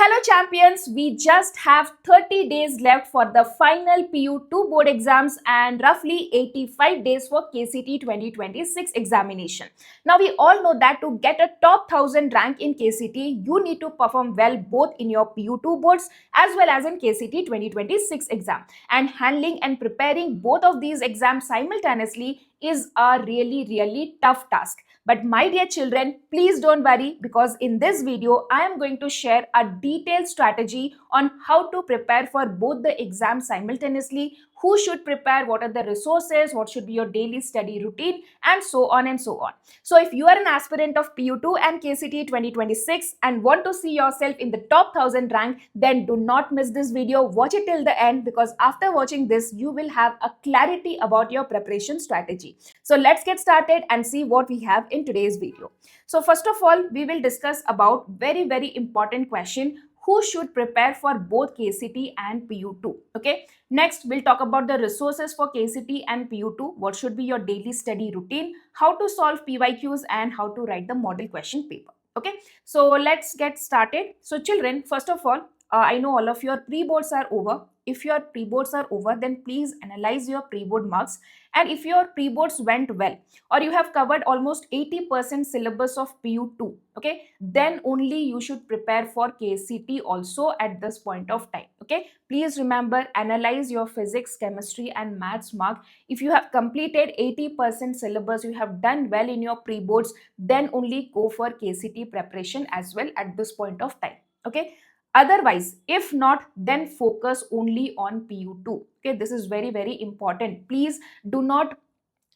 Hello champions, we just have 30 days left for the final PU2 board exams and roughly 85 days for KCT 2026 examination. Now we all know that to get a top 1000 rank in KCT, you need to perform well both in your PU2 boards as well as in KCT 2026 exam. And handling and preparing both of these exams simultaneously is a really tough task. But my dear children, please don't worry because in this video, I am going to share a detailed strategy on how to prepare for both the exams simultaneously, who should prepare, what are the resources, what should be your daily study routine, and so on and so on. So if you are an aspirant of PU2 and KCT 2026 and want to see yourself in the top 1000 rank, then do not miss this video. Watch it till the end because after watching this, you will have a clarity about your preparation strategy. So let's get started and see what we have in today's video. So first of all, we will discuss about very important question: who should prepare for both KCT and PU2? Okay. Next, we'll talk about the resources for KCT and PU2. What should be your daily study routine? How to solve PYQs and how to write the model question paper. Okay. So let's get started. So children, first of all, I know all of your pre-boards are over. If your pre-boards are over, then please analyze your pre-board marks. And if your pre-boards went well, or you have covered almost 80% syllabus of PU2, okay, then only you should prepare for KCT also at this point of time. Okay, please remember, analyze your physics, chemistry and maths mark. If you have completed 80% syllabus, you have done well in your pre-boards, then only go for KCT preparation as well at this point of time. Okay. Otherwise, if not, then focus only on PU2. Okay, this is very important. Please do not,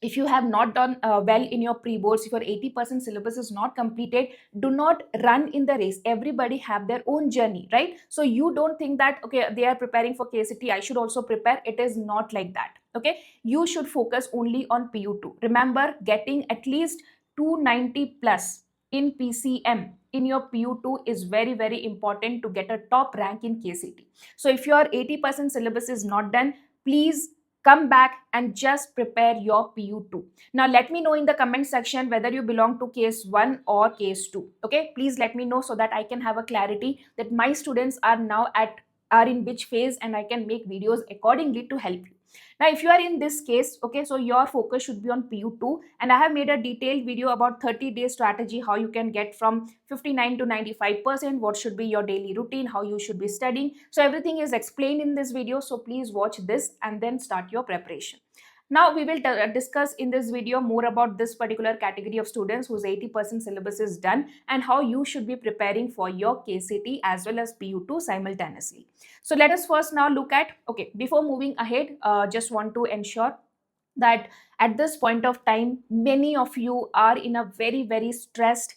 if you have not done well in your pre-boards, if your 80% syllabus is not completed, do not run in the race. Everybody have their own journey, right? So you don't think that, okay, they are preparing for KCT, I should also prepare. It is not like that. Okay, you should focus only on PU2. Remember, getting at least 290 plus in PCM in your PU2 is very important to get a top rank in KCT. So if your 80% syllabus is not done, please come back and just prepare your PU2. Now let me know in the comment section whether you belong to case 1 or case 2. Okay, please let me know so that I can have a clarity that my students are now are in which phase and I can make videos accordingly to help you. Now, if you are in this case, okay, so your focus should be on PU2, and I have made a detailed video about 30-day strategy, how you can get from 59 to 95%, what should be your daily routine, how you should be studying. So everything is explained in this video, so please watch this and then start your preparation. Now we will discuss in this video more about this particular category of students whose 80% syllabus is done and how you should be preparing for your KCT as well as PU2 simultaneously. So let us first now look at, okay, before moving ahead, just want to ensure that at this point of time, many of you are in a very stressed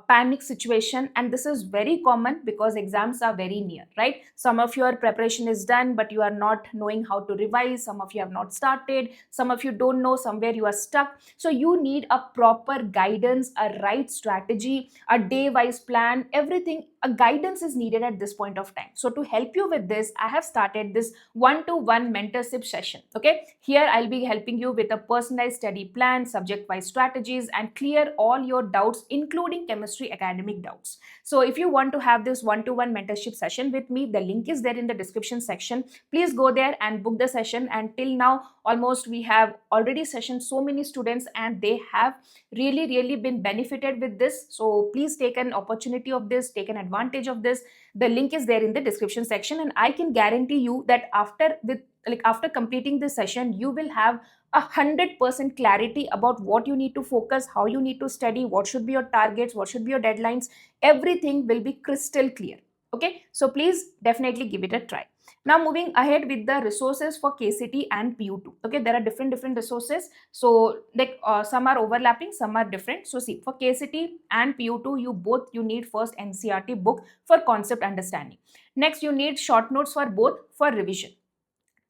panic situation, and this is very common because exams are very near, right? Some of your preparation is done but you are not knowing how to revise, some of you have not started, some of you don't know, somewhere you are stuck. So you need a proper guidance, a right strategy, a day wise plan, everything, a guidance is needed at this point of time. So to help you with this, I have started this one-to-one mentorship session. Okay, here I'll be helping you with a personalized study plan, subject wise strategies, and clear all your doubts including chemistry academic doubts. So if you want to have this one-to-one mentorship session with me, the link is there in the description section. Please go there and book the session. And till now, almost we have already sessioned so many students and they have really been benefited with this. So please take an opportunity of this, take an advantage of this. The link is there in the description section, and I can guarantee you that after completing this session, you will have 100% clarity about what you need to focus, how you need to study, what should be your targets, what should be your deadlines. Everything will be crystal clear. Okay, so please definitely give it a try. Now moving ahead with the resources for KCT and PU2. Okay, there are different resources. So like some are overlapping, some are different. So see, for KCT and PU2, you need first NCERT book for concept understanding. Next, you need short notes for both for revision.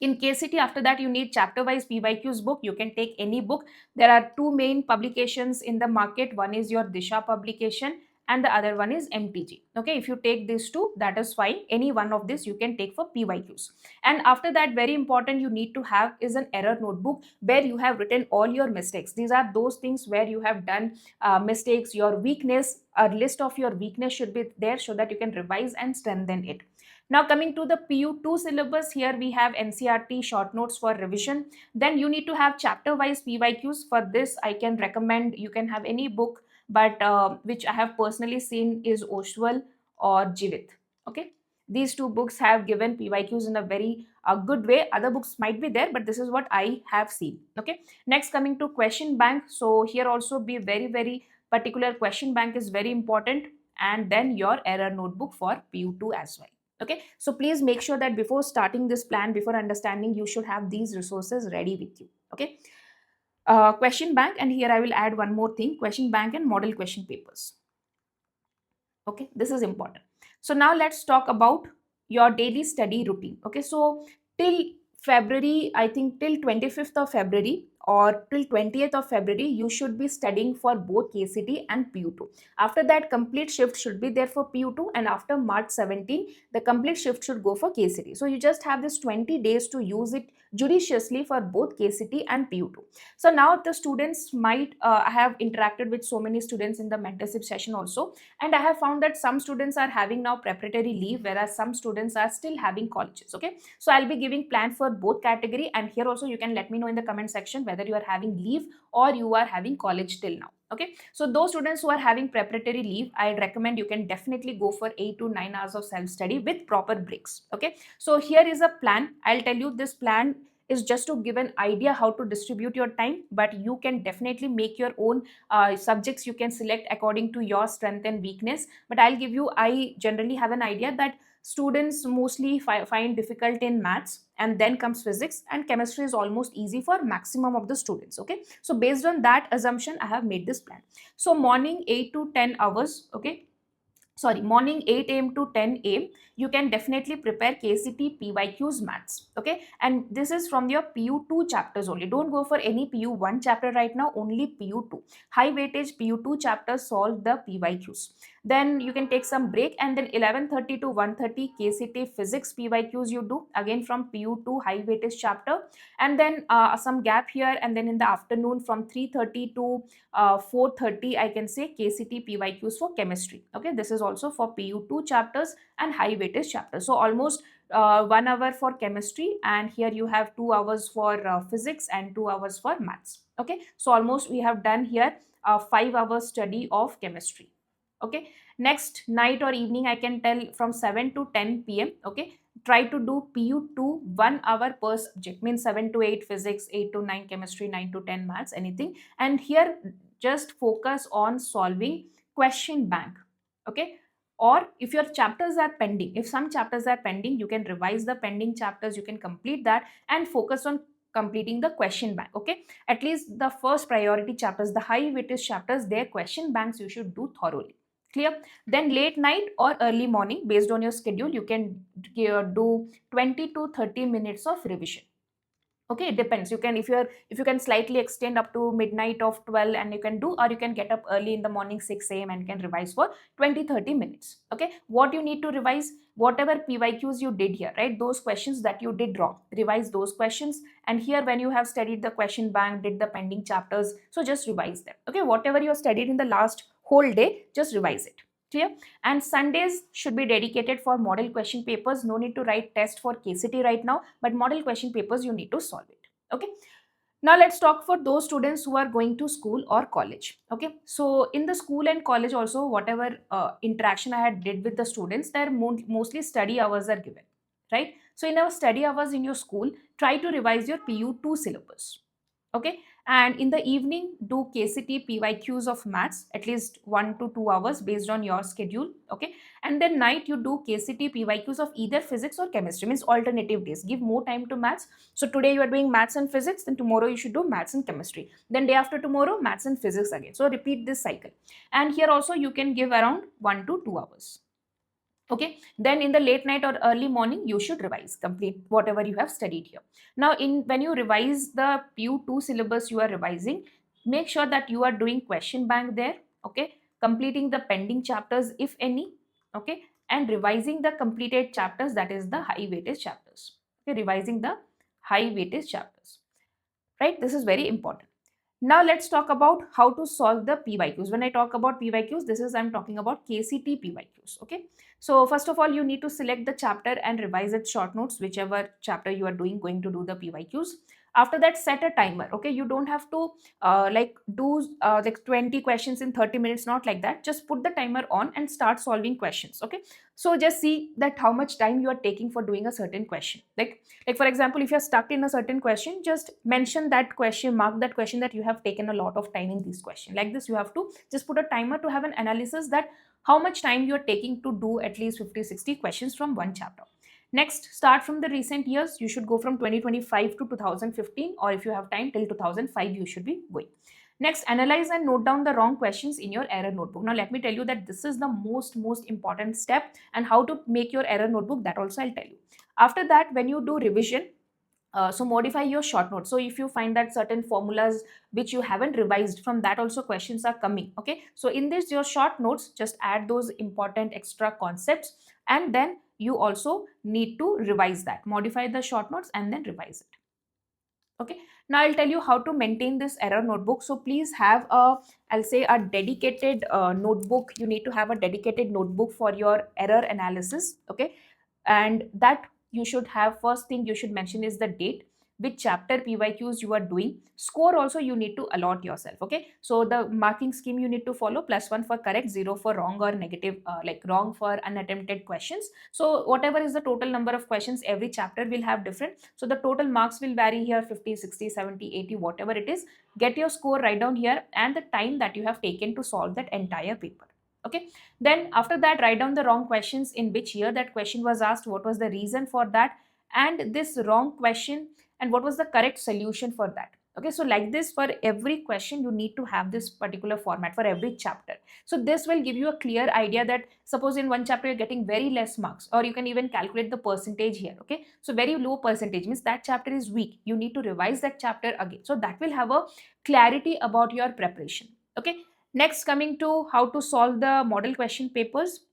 In KCT, after that, you need chapter-wise PYQs book. You can take any book. There are two main publications in the market. One is your Disha publication and the other one is MTG. Okay, if you take these two, that is fine. Any one of this you can take for PYQs. And after that, very important, you need to have is an error notebook where you have written all your mistakes. These are those things where you have done mistakes, your weakness. A list of your weakness should be there so that you can revise and strengthen it. Now coming to the PU2 syllabus, here we have NCERT short notes for revision. Then you need to have chapter wise PYQs. For this, I can recommend you can have any book, but which I have personally seen is Oshwal or Jivit. Okay, these two books have given PYQs in a very good way. Other books might be there, but this is what I have seen. Okay, next coming to question bank. So here also be very particular. Question bank is very important, and then your error notebook for PU2 as well. Okay, so please make sure that before starting this plan, before understanding, you should have these resources ready with you. Okay, question bank, and here I will add one more thing: question bank and model question papers. Okay, this is important. So now let's talk about your daily study routine. Okay, so till February, I think till 25th of February or till 20th of February, you should be studying for both KCT and PU2. After that, complete shift should be there for PU2, and after March 17, the complete shift should go for KCT. So you just have this 20 days to use it judiciously for both KCT and PU2. So now the students might, I have interacted with so many students in the mentorship session also, and I have found that some students are having now preparatory leave, whereas some students are still having colleges. Okay, so I'll be giving plan for both category, and here also you can let me know in the comment section whether you are having leave or you are having college till now. Okay, so those students who are having preparatory leave, I recommend you can definitely go for 8 to 9 hours of self study with proper breaks. Okay, so here is a plan. I'll tell you, this plan is just to give an idea how to distribute your time, but you can definitely make your own subjects. You can select according to your strength and weakness, but I generally have an idea that students mostly find difficult in maths, and then comes physics, and chemistry is almost easy for maximum of the students. Okay, so based on that assumption, I have made this plan. So morning 8 to 10 hours. Okay, sorry, morning 8 a.m. to 10 a.m. you can definitely prepare KCT PYQs maths. Okay, and this is from your PU2 chapters only. Don't go for any PU1 chapter right now, only PU2. High weightage PU2 chapters solve the PYQs. Then you can take some break, and then 11:30 to 1:30 KCT physics PYQs you do again from PU2 high weightage chapter, and then some gap here, and then in the afternoon from 3:30 to 4:30 I can say KCT PYQs for chemistry. Okay, this is also for PU2 chapters and high weightage chapters. So almost 1 hour for chemistry, and here you have 2 hours for physics and 2 hours for maths. Okay, so almost we have done here 5 hours study of chemistry. Okay, next night or evening I can tell from 7 to 10 p.m. Okay, try to do PU2 1 hour per subject, means 7 to 8 physics, 8 to 9 chemistry, 9 to 10 maths, anything. And here just focus on solving question bank. Okay, or if your chapters are pending, if some chapters are pending, you can revise the pending chapters, you can complete that and focus on completing the question bank. Okay, at least the first priority chapters, the high weightage chapters, their question banks you should do thoroughly. Clear? Then late night or early morning, based on your schedule, you can do 20 to 30 minutes of revision. Okay, it depends. You can, if you can slightly extend up to midnight of 12, and you can do, or you can get up early in the morning 6 a.m. and can revise for 20-30 minutes. Okay, what you need to revise, whatever PYQs you did here, right, those questions that you did wrong, revise those questions. And here when you have studied the question bank, did the pending chapters, so just revise them. Okay, whatever you have studied in the last whole day, just revise it. Clear? And Sundays should be dedicated for model question papers. No need to write test for KCT right now, but model question papers you need to solve it. Okay, now let's talk for those students who are going to school or college. Okay, so in the school and college also, whatever interaction I had did with the students, there mostly study hours are given, right? So in our study hours in your school, try to revise your PU2 syllabus. Okay, and in the evening do KCT PYQs of maths, at least 1 to 2 hours based on your schedule. Okay, and then night you do KCT PYQs of either physics or chemistry, means alternative days, give more time to maths. So today you are doing maths and physics, then tomorrow you should do maths and chemistry, then day after tomorrow maths and physics again. So repeat this cycle, and here also you can give around 1 to 2 hours. Okay, then in the late night or early morning you should revise, complete whatever you have studied here. Now when you revise the PU2 syllabus you are revising, make sure that you are doing question bank there. Okay, completing the pending chapters if any, okay, and revising the completed chapters, that is the high weightage chapters. Okay, revising the high weightage chapters, right? This is very important. Now let's talk about how to solve the PYQs. When I talk about PYQs, this is I'm talking about KCT PYQs. Okay. So first of all, you need to select the chapter and revise its short notes, whichever chapter you are going to do the PYQs. After that, set a timer. Okay. You don't have to like do like 20 questions in 30 minutes, not like that. Just put the timer on and start solving questions. Okay. So just see that how much time you are taking for doing a certain question. Like for example, if you're stuck in a certain question, just mention that question, mark that question that you have taken a lot of time in this question. Like this, you have to just put a timer to have an analysis that how much time you're taking to do at least 50-60 questions from one chapter. Next, start from the recent years. You should go from 2025 to 2015, or if you have time till 2005, you should be going. Next, analyze and note down the wrong questions in your error notebook. Now, let me tell you that this is the most important step, and how to make your error notebook, that also I'll tell you. After that, when you do revision, so modify your short notes. So if you find that certain formulas which you haven't revised, from that also questions are coming. Okay, so in this your short notes, just add those important extra concepts, and then you also need to revise that, modify the short notes and then revise it. Okay, now I'll tell you how to maintain this error notebook. So please have a, I'll say, a dedicated notebook. You need to have a dedicated notebook for your error analysis. Okay, and that you should have, first thing you should mention is the date, which chapter PYQs you are doing. Score also you need to allot yourself. Okay, so the marking scheme you need to follow: +1 for correct, 0 for wrong or negative, like wrong for unattempted questions. So whatever is the total number of questions, every chapter will have different, so the total marks will vary here: 50, 60, 70, 80, whatever it is. Get your score right down here and the time that you have taken to solve that entire paper. Okay, then after that, write down the wrong questions, in which year that question was asked, what was the reason for that, and this wrong question, and what was the correct solution for that. Okay, so like this, for every question you need to have this particular format for every chapter. So this will give you a clear idea that suppose in one chapter you're getting very less marks, or you can even calculate the percentage here. Okay, so very low percentage means that chapter is weak, you need to revise that chapter again, so that will have a clarity about your preparation. Okay, next, coming to how to solve the model question papers.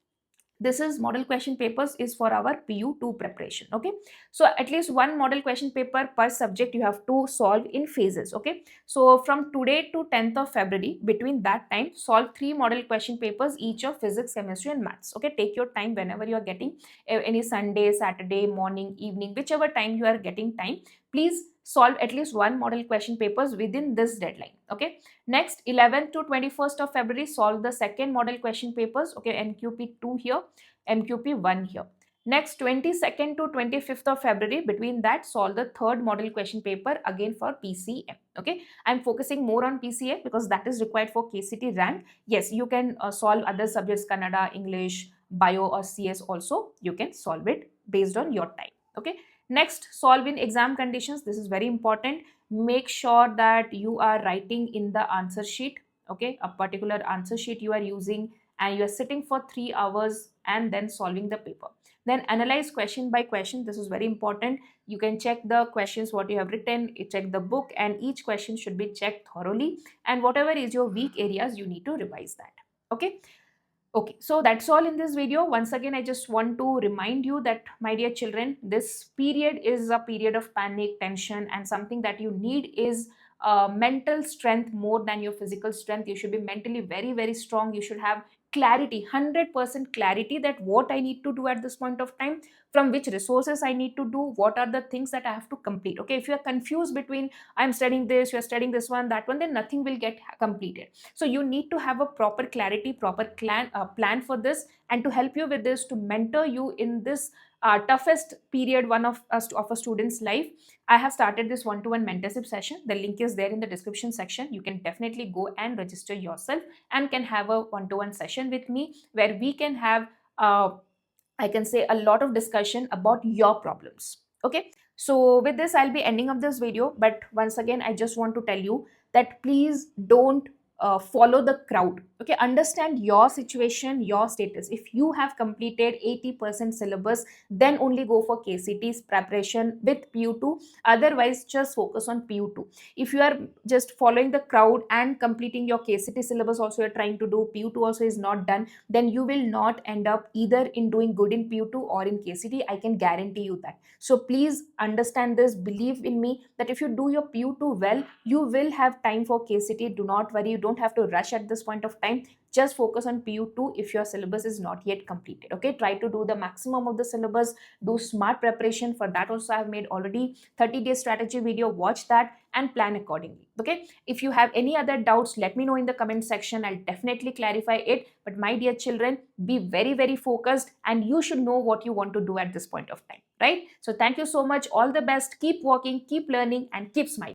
This is model question papers is for our PU2 preparation. Okay, so at least one model question paper per subject you have to solve in phases. Okay, so from today to 10th of February, between that time, solve 3 model question papers, each of physics, chemistry and maths. Okay, take your time whenever you are getting, any Sunday, Saturday, morning, evening, whichever time you are getting time, please solve at least one model question papers within this deadline. Okay, next, 11th to 21st of February, solve the second model question papers. Okay, MQP2 here, MQP1 here. Next, 22nd to 25th of February, between that, solve the third model question paper again for PCM. Okay, I'm focusing more on PCM because that is required for KCT rank. Yes, you can solve other subjects, Kannada, English, Bio or CS also. You can solve it based on your time. Okay, next, solve in exam conditions. This is very important. Make sure that you are writing in the answer sheet. Okay, a particular answer sheet you are using, and you are sitting for 3 hours and then solving the paper. Then analyze question by question. This is very important. You can check the questions what you have written, you check the book, and each question should be checked thoroughly, and whatever is your weak areas, you need to revise that. Okay, okay, so that's all in this video. Once again, I just want to remind you that, my dear children, this period is a period of panic, tension, and something that you need is mental strength more than your physical strength. You should be mentally very strong. You should have clarity, 100% clarity, that what I need to do at this point of time, from which resources I need to do, what are the things that I have to complete. Okay, if you are confused between I'm studying this, you are studying this one, that one, then nothing will get completed. So you need to have a proper clarity, proper plan for this, and to help you with this, to mentor you in this toughest period one of a student's life, I have started this one-to-one mentorship session. The link is there in the description section. You can definitely go and register yourself and can have a one-to-one session with me, where we can have I can say a lot of discussion about your problems. Okay, so with this, I'll be ending up this video. But once again, I just want to tell you that please don't follow the crowd. Okay, understand your situation, your status. If you have completed 80% syllabus, then only go for KCT's preparation with PU2. Otherwise, just focus on PU2. If you are just following the crowd and completing your KCT syllabus, also you're trying to do, PU2 also is not done, then you will not end up either in doing good in PU2 or in KCT. I can guarantee you that. So please understand this, believe in me that if you do your PU2 well, you will have time for KCT. Do not worry, you don't have to rush at this point of time. Just focus on PU2 if your syllabus is not yet completed. Okay, try to do the maximum of the syllabus, do smart preparation. For that also I have made already 30-day strategy video. Watch that and plan accordingly. Okay, if you have any other doubts, let me know in the comment section. I'll definitely clarify it. But my dear children, be very, very focused, and you should know what you want to do at this point of time, right? So thank you so much. All the best. Keep working, keep learning, and keep smiling.